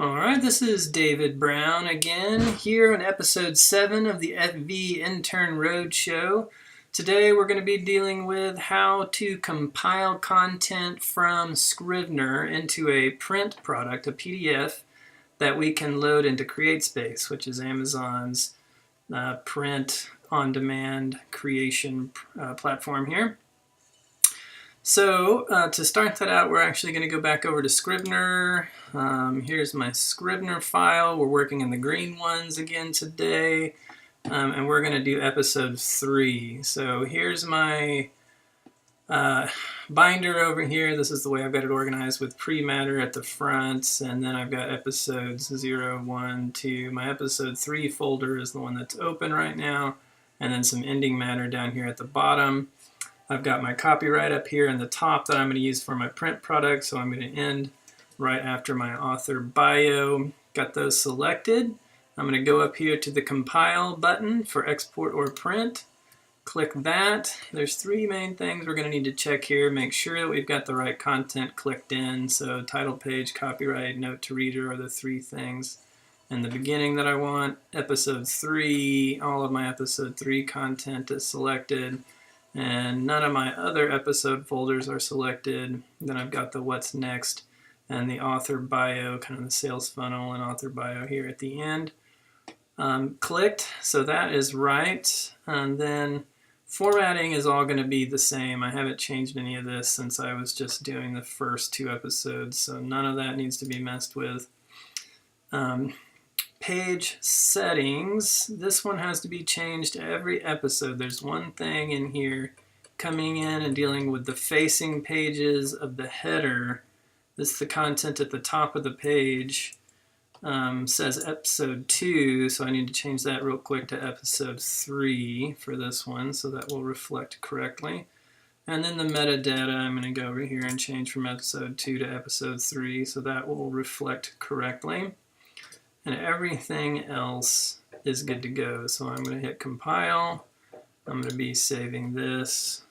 Alright, this is David Brown again, here on episode 7 of the FV Intern Roadshow. Today we're going to be dealing with how to compile content from Scrivener into a print product, a PDF, that we can load into CreateSpace, which is Amazon's print on-demand creation platform here. So to start that out, we're actually going to go back over to Scrivener. Here's my Scrivener file. We're working in the green ones again today, and we're going to do episode 3. So here's my binder over here. This is the way I've got it organized with pre-matter at the front, and then I've got episodes 0, 1, 2. My episode 3 folder is the one that's open right now, and then some ending matter down here at the bottom. I've got my copyright up here in the top that I'm going to use for my print product, so I'm going to end right after my author bio. Got those selected. I'm going to go up here to the compile button for export or print. Click that. There's 3 main things we're going to need to check here. Make sure that we've got the right content clicked in. So title page, copyright, note to reader are the 3 things in the beginning that I want. Episode 3, all of my episode 3 content is selected. And none of my other episode folders are selected. Then I've got the what's next and the author bio, kind of the sales funnel and author bio here at the end. Clicked, so that is right. And then formatting is all going to be the same. I haven't changed any of this since I was just doing the first 2 episodes, so none of that needs to be messed with. Page settings, this one has to be changed every episode. There's one thing in here coming in and dealing with the facing pages of the header. This is the content at the top of the page. Says episode 2, so I need to change that real quick to episode 3 for this one, so that will reflect correctly. And then the metadata, I'm going to go over here and change from episode 2 to episode 3, so that will reflect correctly. And everything else is good to go. So I'm going to hit compile. I'm going to be saving this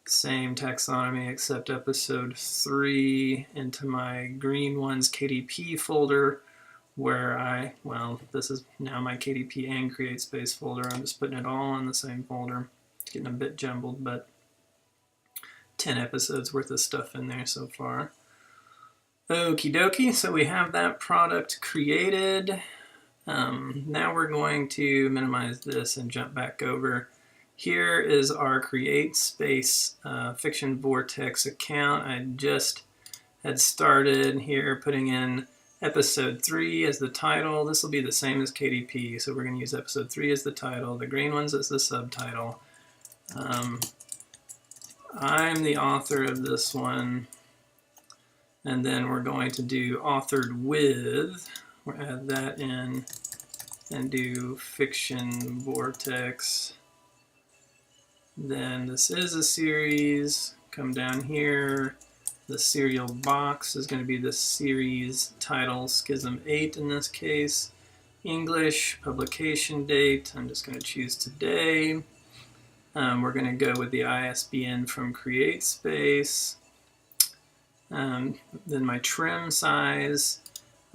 same taxonomy except episode 3 into my green ones KDP folder where this is now my KDP and CreateSpace folder. I'm just putting it all in the same folder. It's getting a bit jumbled, but 10 episodes worth of stuff in there so far. Okie dokie, so we have that product created. Now we're going to minimize this and jump back over. Here is our CreateSpace Fiction Vortex account. I just had started here putting in episode 3 as the title. This will be the same as KDP, so we're going to use episode 3 as the title, the green ones as the subtitle. I'm the author of this one. And then we're going to do authored with, we'll add that in and do fiction vortex. Then this is a series, come down here. The serial box is going to be the series title, Schism 8 in this case. English, publication date, I'm just going to choose today. We're going to go with the ISBN from CreateSpace. Then my trim size,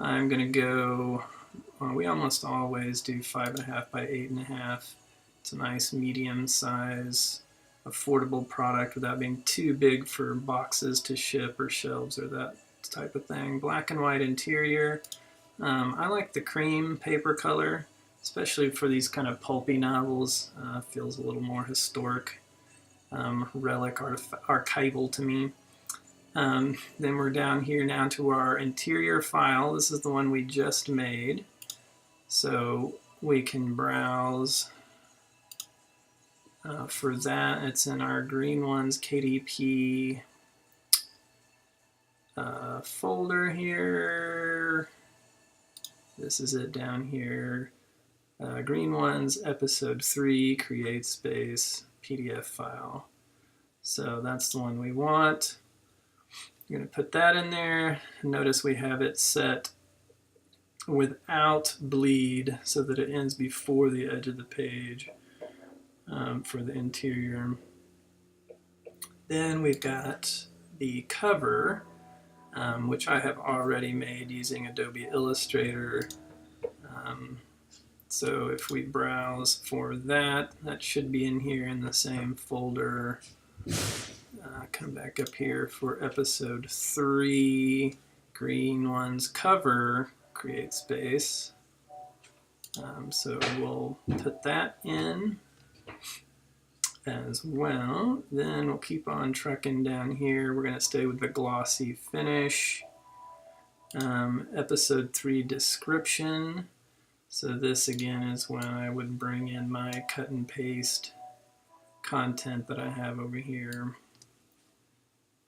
I'm going to go, we almost always do 5.5 by 8.5. It's a nice medium size, affordable product without being too big for boxes to ship or shelves or that type of thing. Black and white interior. I like the cream paper color, especially for these kind of pulpy novels. Feels a little more historic, relic, archival to me. Then we're down here now to our interior file. This is the one we just made. So we can browse for that. It's in our green ones KDP folder here. This is it down here. Green ones, episode 3, CreateSpace, PDF file. So that's the one we want. I'm going to put that in there. Notice we have it set without bleed so that it ends before the edge of the page for the interior. Then we've got the cover. which I have already made using Adobe Illustrator. So if we browse for that, that should be in here in the same folder. Come back up here for episode 3, green ones cover, create space. So we'll put that in as well. Then we'll keep on trucking down here. We're going to stay with the glossy finish. Episode 3 description. So this again is when I would bring in my cut and paste content that I have over here.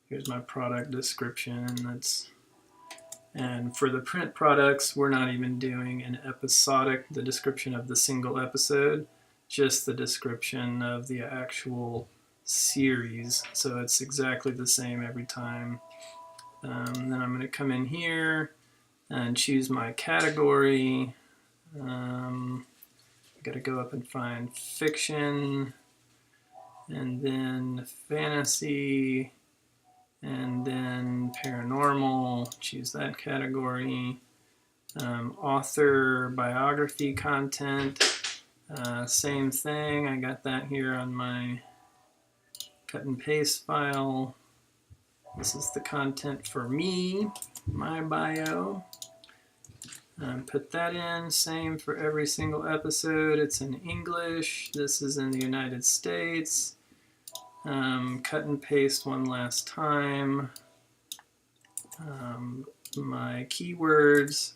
Here's my product description. And for the print products, we're not even doing an episodic, the description of the single episode, just the description of the actual series. So it's exactly the same every time. Then I'm going to come in here and choose my category. Got to go up and find fiction, and then fantasy, and then paranormal, choose that category. Author biography content, same thing. I got that here on my cut and paste file. This is the content for me, my bio. Put that in, same for every single episode. It's in English. This is in the United States. Cut and paste one last time. My keywords.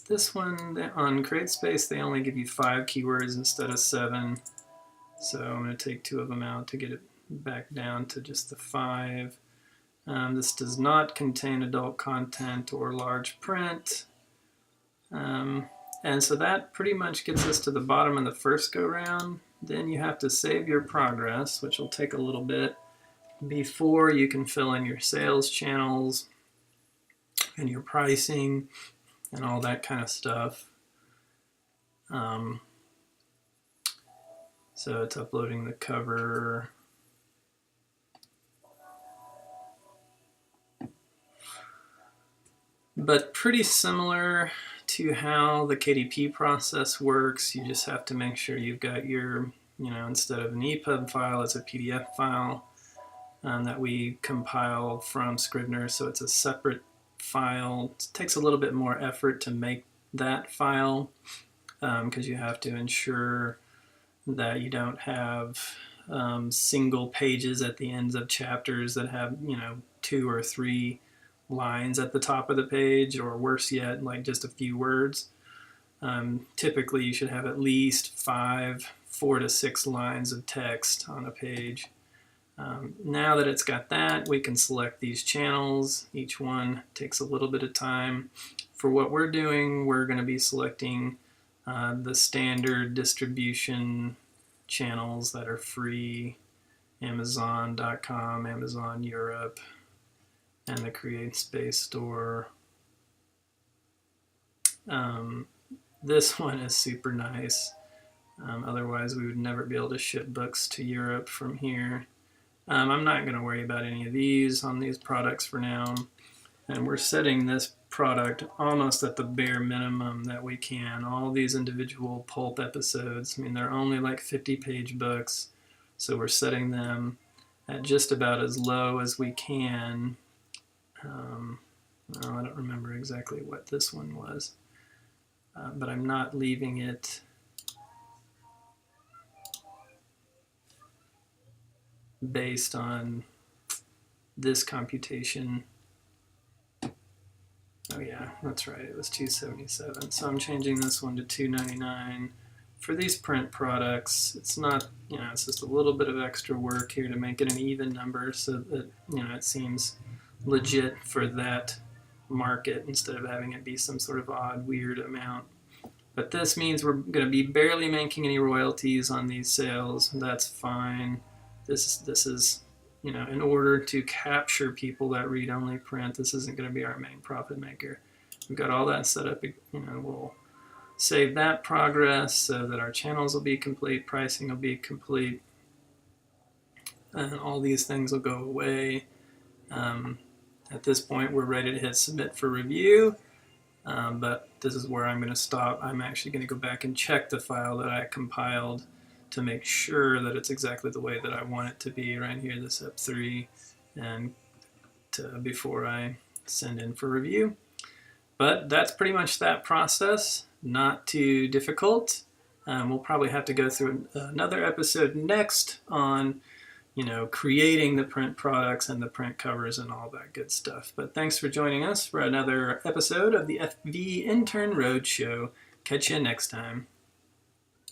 This one on CreateSpace, they only give you 5 keywords instead of 7. So I'm going to take 2 of them out to get it back down to just the 5. This does not contain adult content or large print. And so that pretty much gets us to the bottom of the first go round. Then you have to save your progress, which will take a little bit before you can fill in your sales channels and your pricing and all that kind of stuff. So it's uploading the cover. But pretty similar to how the KDP process works. You just have to make sure you've got your, instead of an EPUB file, it's a PDF file that we compile from Scrivener. So it's a separate file. It takes a little bit more effort to make that file because you have to ensure that you don't have single pages at the ends of chapters that have, 2 or 3 lines at the top of the page, or worse yet, like just a few words. Typically, you should have at least 4 to 6 lines of text on a page. Now that it's got that, we can select these channels. Each one takes a little bit of time. For what we're doing, we're going to be selecting the standard distribution channels that are free, Amazon.com, Amazon Europe, and the CreateSpace store. This one is super nice. Otherwise, we would never be able to ship books to Europe from here. I'm not going to worry about any of these on these products for now. And we're setting this product almost at the bare minimum that we can. All these individual pulp episodes, they're only like 50-page books. So we're setting them at just about as low as we can. I don't remember exactly what this one was, but I'm not leaving it based on this computation. Oh yeah, that's right, it was 277. So I'm changing this one to 299. For these print products, it's not, it's just a little bit of extra work here to make it an even number so that, it seems legit for that market instead of having it be some sort of odd, weird amount. But this means we're going to be barely making any royalties on these sales. That's fine. This is, in order to capture people that read only print, this isn't going to be our main profit maker. We've got all that set up. We'll save that progress so that our channels will be complete, pricing will be complete, and all these things will go away. At this point, we're ready to hit submit for review, but this is where I'm going to stop. I'm actually going to go back and check the file that I compiled to make sure that it's exactly the way that I want it to be right here, this Ep3, and before I send in for review. But that's pretty much that process. Not too difficult. We'll probably have to go through another episode next on, creating the print products and the print covers and all that good stuff. But thanks for joining us for another episode of the FV Intern Roadshow. Catch you next time.